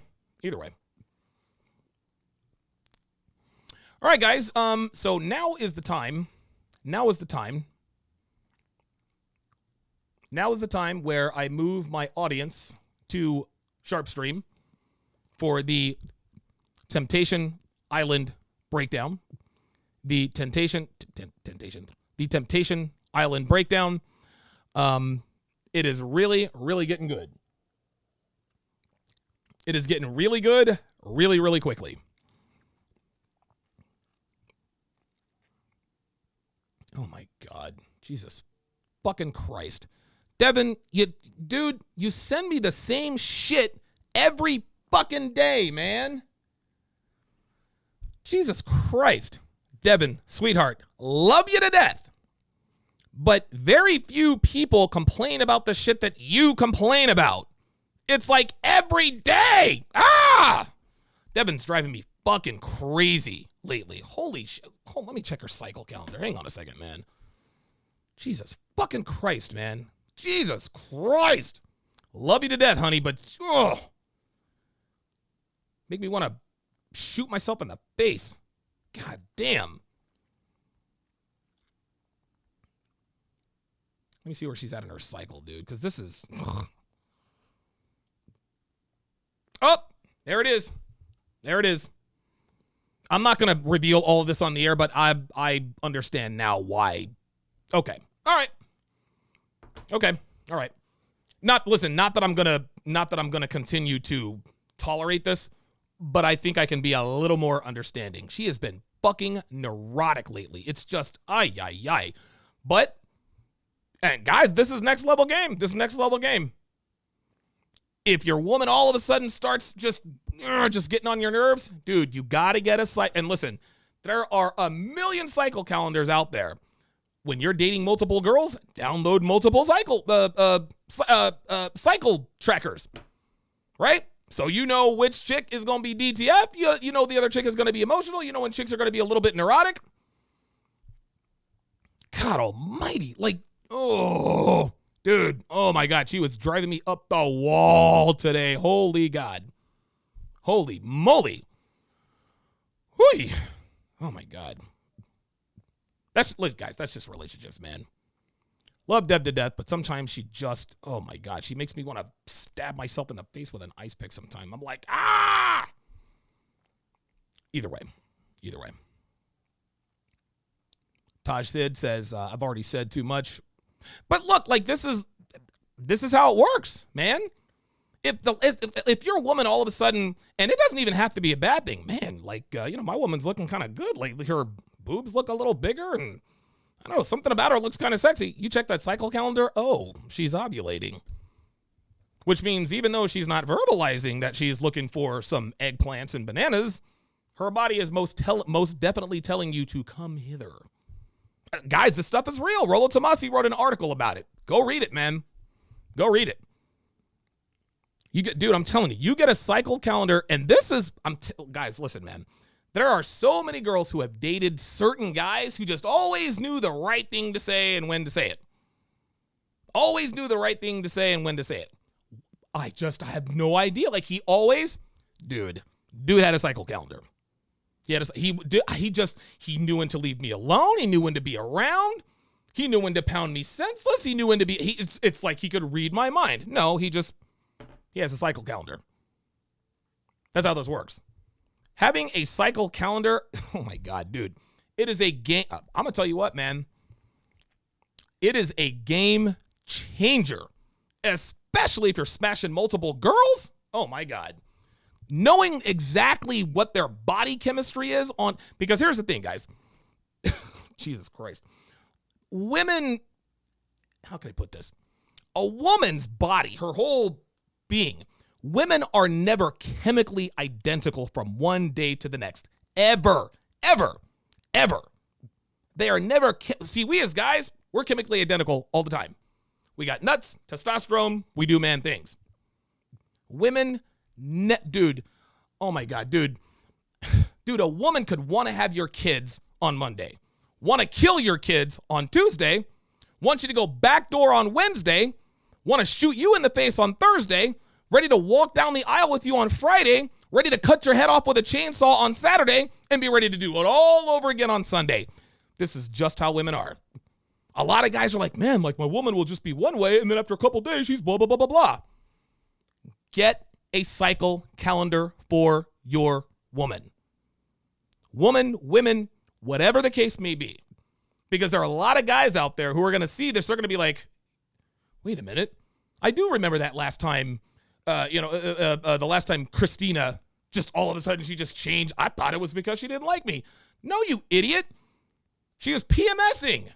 All right, guys. So now is the time where I move my audience to Sharpstream for the Temptation Island breakdown. The Temptation Island breakdown. It is really, really getting good. It is getting really good, really, really quickly. Oh my God. Jesus fucking Christ. Devin, you send me the same shit every fucking day, man. Jesus Christ. Devin, sweetheart, love you to death. But very few people complain about the shit that you complain about. It's like every day. Devin's driving me fucking crazy lately. Holy shit. Hold, let me check her cycle calendar. Hang on a second, man. Jesus fucking Christ, man. Jesus Christ. Love you to death, honey, but make me want to shoot myself in the face. God damn. Let me see where she's at in her cycle, dude, because this is... Oh, there it is. There it is. I'm not going to reveal all of this on the air, but I understand now why. Okay. All right. Okay. All right. Not that I'm going to continue to tolerate this, but I think I can be a little more understanding. She has been fucking neurotic lately. It's just ay. But and guys, this is next level game. If your woman all of a sudden starts just getting on your nerves, dude, you got to get a cycle. And listen, there are a million cycle calendars out there. When you're dating multiple girls, download multiple cycle trackers, right? So you know which chick is going to be DTF. You know the other chick is going to be emotional. You know when chicks are going to be a little bit neurotic. God almighty. Oh, dude. Oh, my God. She was driving me up the wall today. Holy God. Holy moly. Whee. Oh, my God. Listen, guys, that's just relationships, man. Love Deb to death, but sometimes she just, oh, my God. She makes me want to stab myself in the face with an ice pick sometime. I'm like, ah! Either way. Taj Sid says, I've already said too much. But look, this is how it works, man. If your woman all of a sudden, and it doesn't even have to be a bad thing, man, my woman's looking kind of good lately. Her boobs look a little bigger, and I don't know, something about her looks kind of sexy. You check that cycle calendar, oh, she's ovulating. Which means even though she's not verbalizing that she's looking for some eggplants and bananas, her body is most definitely telling you to come hither. Guys, this stuff is real. Rollo Tomasi wrote an article about it. Go read it, man. Go read it. Dude, I'm telling you, you get a cycle calendar, and this is, guys, listen, man. There are so many girls who have dated certain guys who just always knew the right thing to say and when to say it. Always knew the right thing to say and when to say it. I have no idea. Dude had a cycle calendar. He knew when to leave me alone. He knew when to be around. He knew when to pound me senseless. He knew when to be, it's like he could read my mind. No, he has a cycle calendar. That's how this works. Having a cycle calendar, oh my God, dude, It is a game. I'm going to tell you what, man. It is a game changer, especially if you're smashing multiple girls. Oh, my God. Knowing exactly what their body chemistry is on, because here's the thing, guys. Jesus Christ. Women, how can I put this? A woman's body, her whole being, women are never chemically identical from one day to the next. Ever. They are never, see, we as guys, we're chemically identical all the time. We got nuts, testosterone, we do man things. Women, dude, oh my God, dude, a woman could want to have your kids on Monday, want to kill your kids on Tuesday, want you to go backdoor on Wednesday, want to shoot you in the face on Thursday, ready to walk down the aisle with you on Friday, ready to cut your head off with a chainsaw on Saturday, and be ready to do it all over again on Sunday. This is just how women are. A lot of guys are like, man, like my woman will just be one way, and then after a couple days, she's blah, blah, blah, blah, blah. Get a cycle calendar for your woman. Women, whatever the case may be. Because there are a lot of guys out there who are going to see this. They're going to be like, wait a minute. I do remember that last time, the last time Christina just all of a sudden she just changed. I thought it was because she didn't like me. No, you idiot. She was PMSing.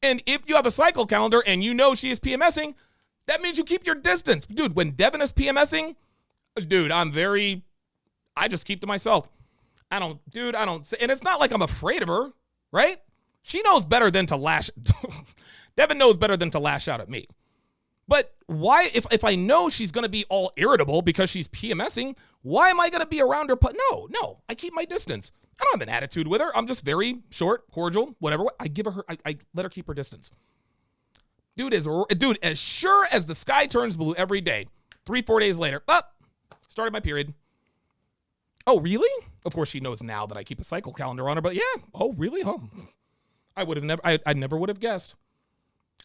And if you have a cycle calendar and you know she is PMSing, that means you keep your distance. Dude, when Devin is PMSing, dude, I just keep to myself. I don't say, and it's not like I'm afraid of her, right? She knows better than to lash. Devin knows better than to lash out at me. But why, if I know she's going to be all irritable because she's PMSing, why am I going to be around her? No, I keep my distance. I don't have an attitude with her. I'm just very short, cordial, whatever. I let her keep her distance. Dude, as sure as the sky turns blue every day, 3-4 days later, started my period. Oh, really? Of course, she knows now that I keep a cycle calendar on her, but yeah. Oh, really? Oh, I never would have guessed.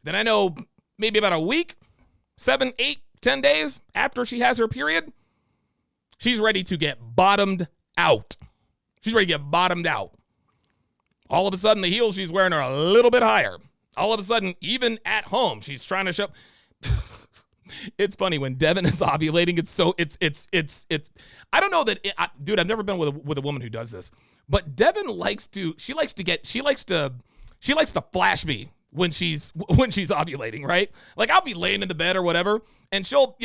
Then I know maybe about a week, 7, 8, 10 days after she has her period, she's ready to get bottomed out. She's ready to get bottomed out. All of a sudden, the heels she's wearing are a little bit higher. All of a sudden, even at home, she's trying to show. It's funny when Devin is ovulating. It's. I don't know that, dude. I've never been with a woman who does this, but Devin likes to flash me when she's ovulating, right? Like I'll be laying in the bed or whatever, and she'll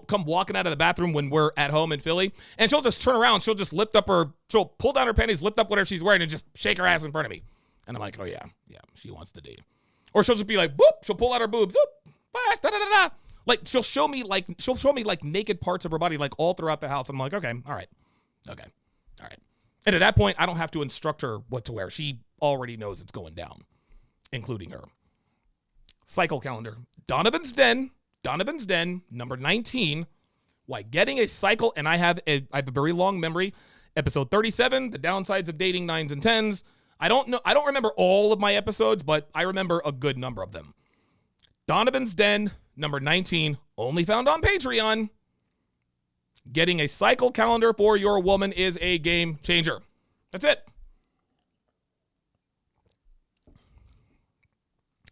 come walking out of the bathroom when we're at home in Philly, and she'll just turn around, she'll pull down her panties, lift up whatever she's wearing, and just shake her ass in front of me, and I'm like, oh yeah, she wants the D. Or she'll just be like, boop, she'll pull out her boobs, boop, da da da da. Like she'll show me like naked parts of her body like all throughout the house. I'm like, okay, all right. And at that point, I don't have to instruct her what to wear. She already knows it's going down, including her. Cycle calendar. Donovan's Den, number 19. Why getting a cycle, and I have a very long memory. Episode 37, the downsides of dating 9s and 10s. I don't remember all of my episodes, but I remember a good number of them. Donovan's Den, number 19, only found on Patreon. Getting a cycle calendar for your woman is a game changer. That's it.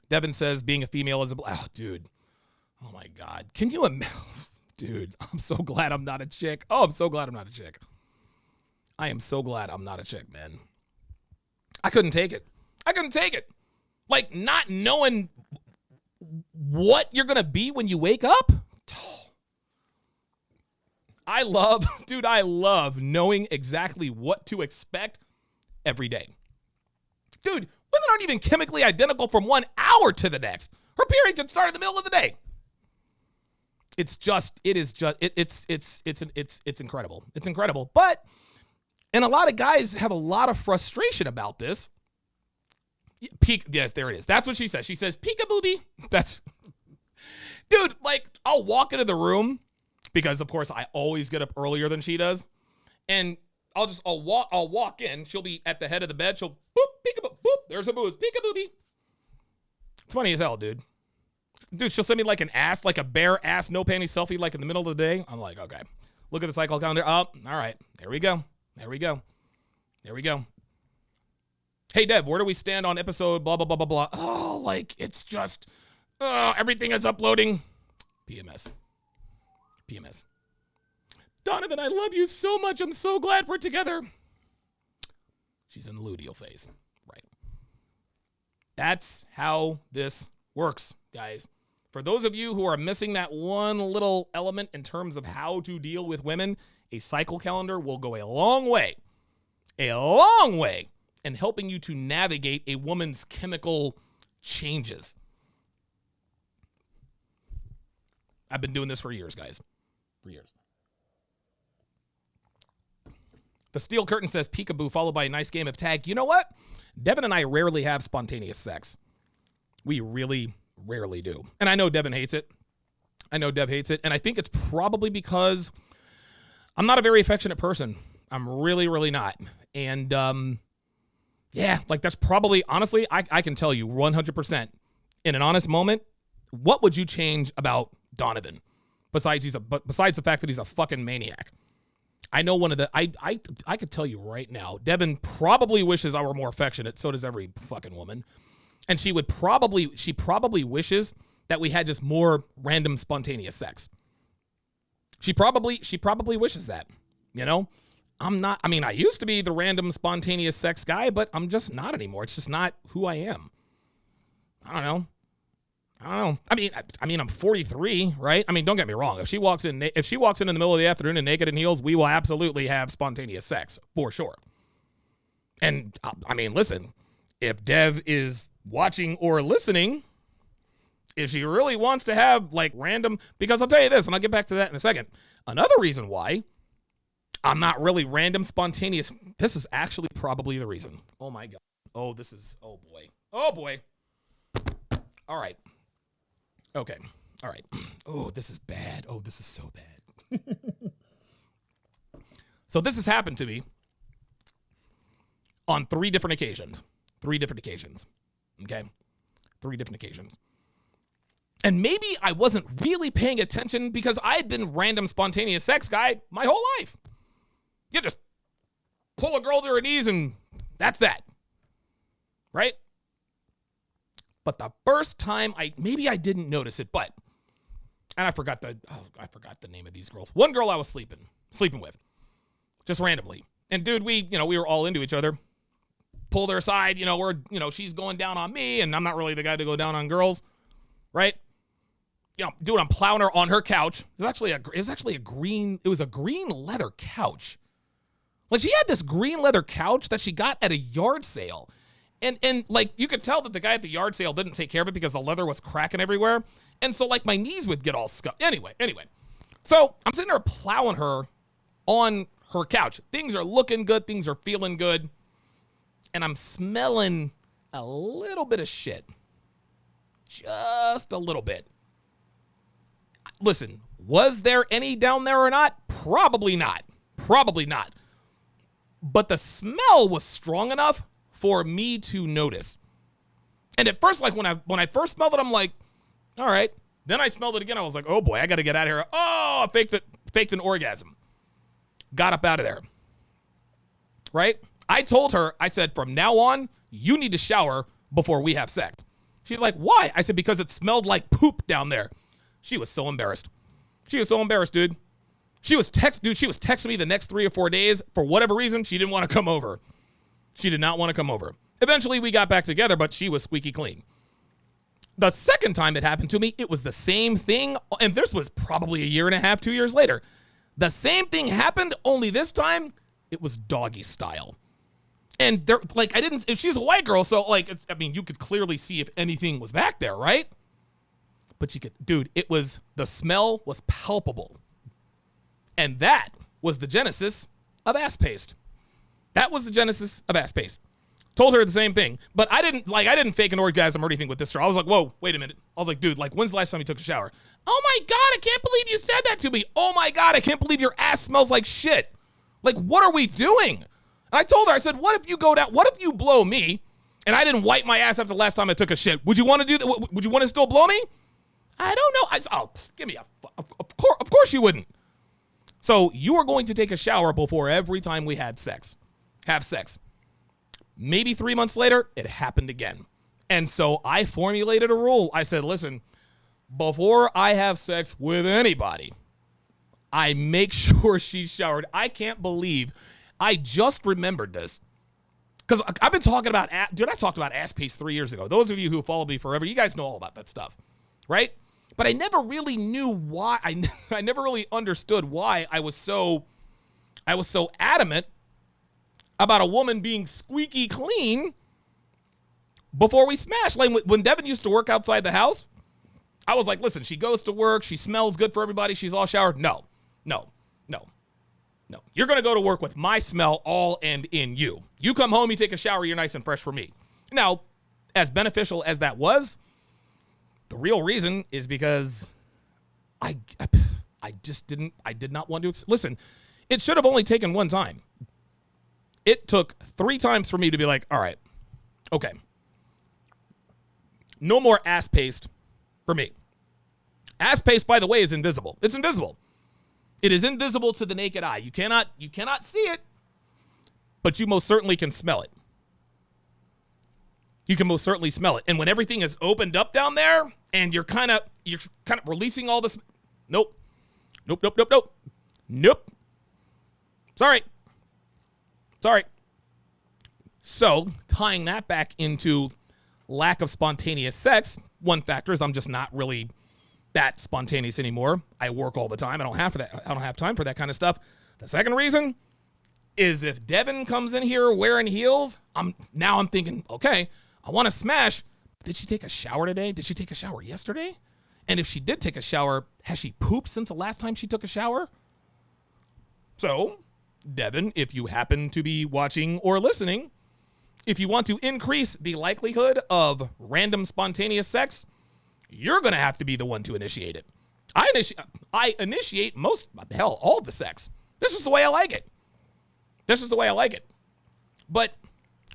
Devin says being a female is oh, dude. Oh my God. Can you imagine? Dude, I'm so glad I'm not a chick. Oh, I'm so glad I'm not a chick. I am so glad I'm not a chick, man. I couldn't take it. Like not knowing what you're going to be when you wake up. I love knowing exactly what to expect every day. Dude, women aren't even chemically identical from 1 hour to the next. Her period could start in the middle of the day. It's incredible. It's incredible. But, and a lot of guys have a lot of frustration about this. Yes, there it is. That's what she says. She says, peek-a-booby. Dude, like, I'll walk into the room because, of course, I always get up earlier than she does. And I'll walk in. She'll be at the head of the bed. She'll boop, peek-a-boop, boop. There's a booze. Peek-a-booby. It's funny as hell, dude. Dude, she'll send me like an ass, like a bare ass, no panties selfie, like in the middle of the day. I'm like, okay. Look at the cycle calendar. Oh, all right. There we go. Hey, Dev, where do we stand on episode blah, blah, blah, blah, blah? Oh, like, it's just, everything is uploading. PMS. PMS. Donovan, I love you so much. I'm so glad we're together. She's in the luteal phase. Right. That's how this works, guys. For those of you who are missing that one little element in terms of how to deal with women, a cycle calendar will go a long way in helping you to navigate a woman's chemical changes. I've been doing this for years, guys. For years. The Steel Curtain says peekaboo followed by a nice game of tag. You know what? Devin and I rarely have spontaneous sex. We really rarely do. And I know Devin hates it. I know Dev hates it. And I think it's probably because I'm not a very affectionate person. I'm really, really not. And yeah, like that's probably, honestly, I can tell you 100% in an honest moment, what would you change about Donovan besides the fact that he's a fucking maniac? I know one of the, I could tell you right now, Devin probably wishes I were more affectionate. So does every fucking woman. And she probably wishes that we had just more random spontaneous sex. She probably wishes that, you know? I used to be the random spontaneous sex guy, but I'm just not anymore. It's just not who I am. I don't know. I mean, I'm 43, right? I mean, don't get me wrong. If she walks in in the middle of the afternoon and naked in heels, we will absolutely have spontaneous sex for sure. And I mean, listen, if Dev is watching or listening, if she really wants to have like random, because I'll tell you this, and I'll get back to that in a second. Another reason why I'm not really random spontaneous, this is actually probably the reason. Oh my God. Oh boy. Oh boy. All right. Okay. All right. Oh, this is bad. Oh, this is so bad. So this has happened to me on 3 different occasions. 3 different occasions. Okay? 3 different occasions. And maybe I wasn't really paying attention because I had been random spontaneous sex guy my whole life. You just pull a girl to her knees and that's that. Right? But the first time maybe I didn't notice it, and I forgot the name of these girls. One girl I was sleeping with, just randomly. And dude, we were all into each other. Pulled her aside, she's going down on me, and I'm not really the guy to go down on girls, right? Dude, I'm plowing her on her couch. It was a green leather couch. Like she had this green leather couch that she got at a yard sale. And like, you could tell that the guy at the yard sale didn't take care of it because the leather was cracking everywhere. And so like my knees would get all scuffed. Anyway. So I'm sitting there plowing her on her couch. Things are looking good. Things are feeling good. And I'm smelling a little bit of shit. Just a little bit. Listen, was there any down there or not? Probably not. But the smell was strong enough for me to notice. And at first, like when I first smelled it, I'm like, all right. Then I smelled it again. I was like, oh boy, I got to get out of here. Oh, I faked an orgasm. Got up out of there. Right? I told her, I said, from now on, you need to shower before we have sex. She's like, why? I said, because it smelled like poop down there. She was so embarrassed. Dude. She was texting me the next 3 or 4 days. For whatever reason, she didn't want to come over. She did not want to come over. Eventually, we got back together, but she was squeaky clean. The second time it happened to me, it was the same thing. And this was probably 1.5 years, 2 years later. The same thing happened, only this time, it was doggy style. And there, like, she's a white girl, so like, you could clearly see if anything was back there, right? But the smell was palpable. And that was the genesis of ass paste. Told her the same thing, but I didn't fake an orgasm or anything with this girl. I was like, whoa, wait a minute. I was like, dude, like, when's the last time you took a shower? Oh my God, I can't believe you said that to me. Oh my God, I can't believe your ass smells like shit. Like, what are we doing? And I told her, I said, what if you blow me and I didn't wipe my ass after the last time I took a shit? Would you want to do that? Would you want to still blow me? I don't know. Give me of course you wouldn't. So you are going to take a shower before every time we have sex. Maybe 3 months later, it happened again. And so I formulated a rule. I said, listen, before I have sex with anybody, I make sure she's showered. I can't believe I just remembered this. Because I've been talking about, dude, I talked about ass paste 3 years ago. Those of you who followed me forever, you guys know all about that stuff, right? But I never really knew why. I never really understood why I was so adamant about a woman being squeaky clean before we smash. Like when Devin used to work outside the house, I was like, listen, she goes to work, she smells good for everybody, she's all showered. No. You're going to go to work with my smell all and in you. You come home, you take a shower, you're nice and fresh for me. Now, as beneficial as that was, the real reason is because I did not want to. Listen, it should have only taken one time. It took 3 times for me to be like, all right, okay. No more ass paste for me. Ass paste, by the way, is invisible. It's invisible. It is invisible to the naked eye. You cannot see it, but you most certainly can smell it. You can most certainly smell it. And when everything is opened up down there and you're kind of releasing all this, nope. Sorry. So, tying that back into lack of spontaneous sex, one factor is I'm just not really that spontaneous anymore. I work all the time. I don't have time for that kind of stuff. The second reason is if Devin comes in here wearing heels, I'm thinking, okay, I want to smash. Did she take a shower today? Did she take a shower yesterday? And if she did take a shower, has she pooped since the last time she took a shower? So, Devin, if you happen to be watching or listening, if you want to increase the likelihood of random spontaneous sex, you're going to have to be the one to initiate it. I initiate all the sex. This is the way I like it. But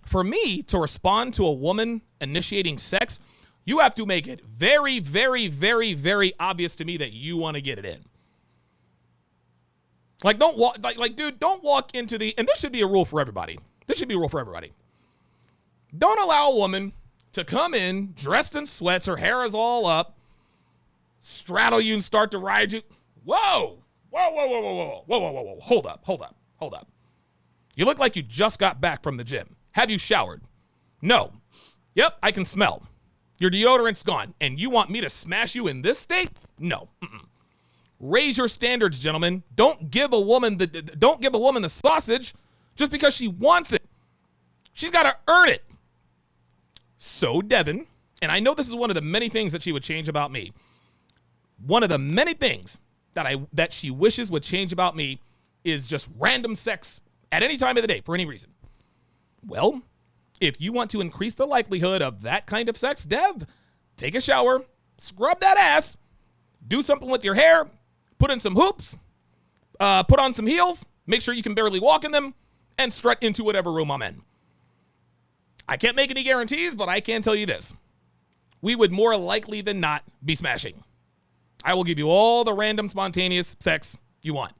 for me to respond to a woman initiating sex, you have to make it very, very, very, very obvious to me that you want to get it in. Like, don't walk into the, and this should be a rule for everybody. Don't allow a woman to come in dressed in sweats, her hair is all up, straddle you and start to ride you. Whoa. Hold up. You look like you just got back from the gym. Have you showered? No. Yep, I can smell. Your deodorant's gone, and you want me to smash you in this state? No. Raise your standards, gentlemen. Don't give a woman the sausage just because she wants it. She's got to earn it. So, Devin, and I know this is one of the many things that she would change about me. One of the many things that she wishes would change about me is just random sex at any time of the day for any reason. Well, if you want to increase the likelihood of that kind of sex, Dev, take a shower, scrub that ass, do something with your hair, put in some hoops, put on some heels, make sure you can barely walk in them, and strut into whatever room I'm in. I can't make any guarantees, but I can tell you this. We would more likely than not be smashing. I will give you all the random spontaneous sex you want.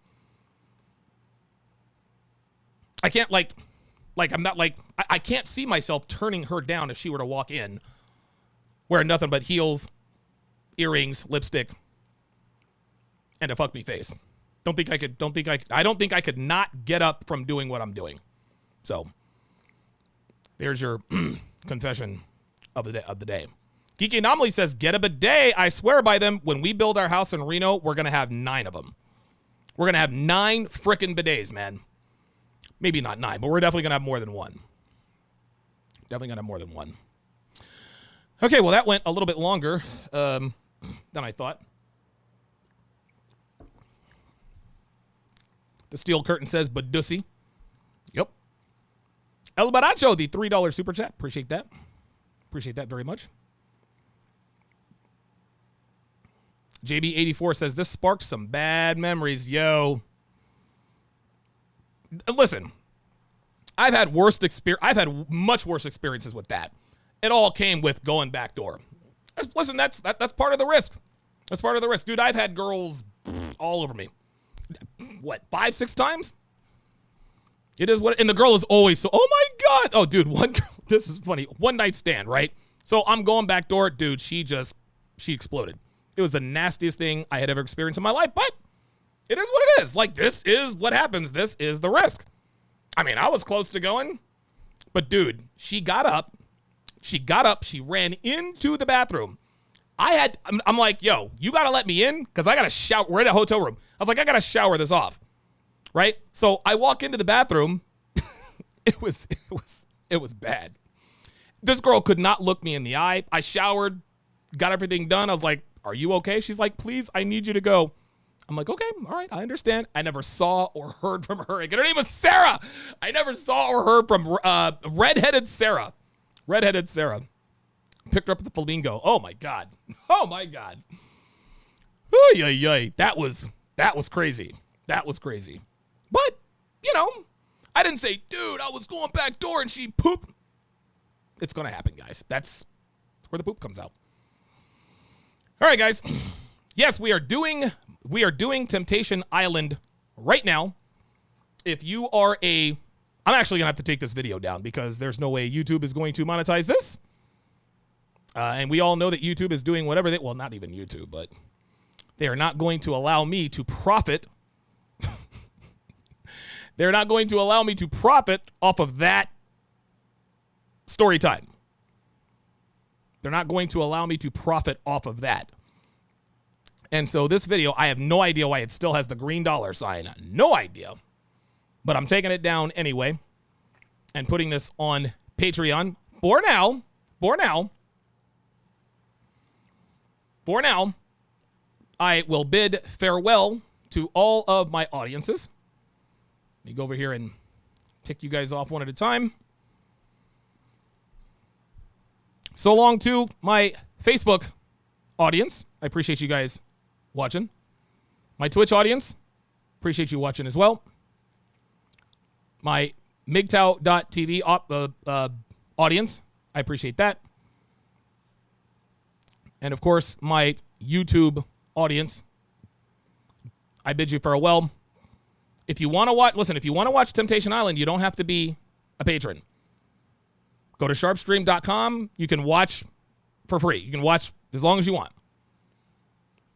I can't I can't see myself turning her down if she were to walk in wearing nothing but heels, earrings, lipstick, and a fuck me face. I don't think I could not get up from doing what I'm doing. So, there's your confession of the day. Geeky Anomaly says, get a bidet. I swear by them. When we build our house in Reno, we're going to have 9 of them. We're going to have 9 frickin' bidets, man. Maybe not 9, but we're definitely going to have more than one. Okay, well, that went a little bit longer than I thought. The Steel Curtain says, Badussy. Yep. El Baracho, the $3 super chat. Appreciate that. Appreciate that very much. JB84 says, this sparked some bad memories. Yo. Listen, I've had much worse experiences with that. It all came with going backdoor. Listen, that's part of the risk. That's part of the risk. Dude, I've had girls all over me. What, 5-6 times? It is what, and the girl is always so, oh my God. Oh, dude, one girl, this is funny. One night stand, right? So I'm going back door. Dude, she exploded. It was the nastiest thing I had ever experienced in my life, but it is what it is. Like, this is what happens. This is the risk. I mean, I was close to going, but dude, she got up. She ran into the bathroom. I'm like, yo, you got to let me in because I got to shower. We're in a hotel room. I was like, I got to shower this off. Right? So I walk into the bathroom. It was bad. This girl could not look me in the eye. I showered, got everything done. I was like, are you okay? She's like, please, I need you to go. I'm like, okay, all right, I understand. I never saw or heard from her again. Her name was Sarah. I never saw or heard from redheaded Sarah. Redheaded Sarah. Picked her up at the Flamingo. Oh my God. Oh my God. Ooh, yay. That was crazy. That was crazy. But, you know, I didn't say, dude, I was going back door and she pooped. It's going to happen, guys. That's where the poop comes out. All right, guys. Yes, we are doing Temptation Island right now. If you are I'm actually going to have to take this video down because there's no way YouTube is going to monetize this. And we all know that YouTube is doing whatever well, not even YouTube, but they are not going to allow me to profit. They're not going to allow me to profit off of that story time. They're not going to allow me to profit off of that. And so this video, I have no idea why it still has the green dollar sign. No idea. But I'm taking it down anyway and putting this on Patreon for now. For now, I will bid farewell to all of my audiences. Let me go over here and tick you guys off one at a time. So long to my Facebook audience. I appreciate you guys watching. My Twitch audience, appreciate you watching as well. My MGTOW.TV audience, I appreciate that. And of course, my YouTube audience, I bid you farewell. If you want to watch, listen, if you want to watch Temptation Island, you don't have to be a patron. Go to sharpstream.com. You can watch for free. You can watch as long as you want.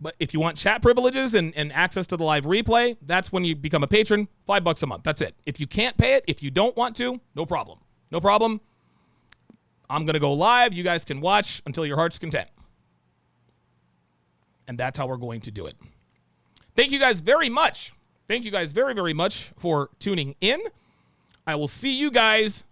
But if you want chat privileges and access to the live replay, that's when you become a patron. $5 a month. That's it. If you can't pay it, if you don't want to, no problem. No problem. I'm going to go live. You guys can watch until your heart's content. And that's how we're going to do it. Thank you guys very much. Thank you guys very, very much for tuning in. I will see you guys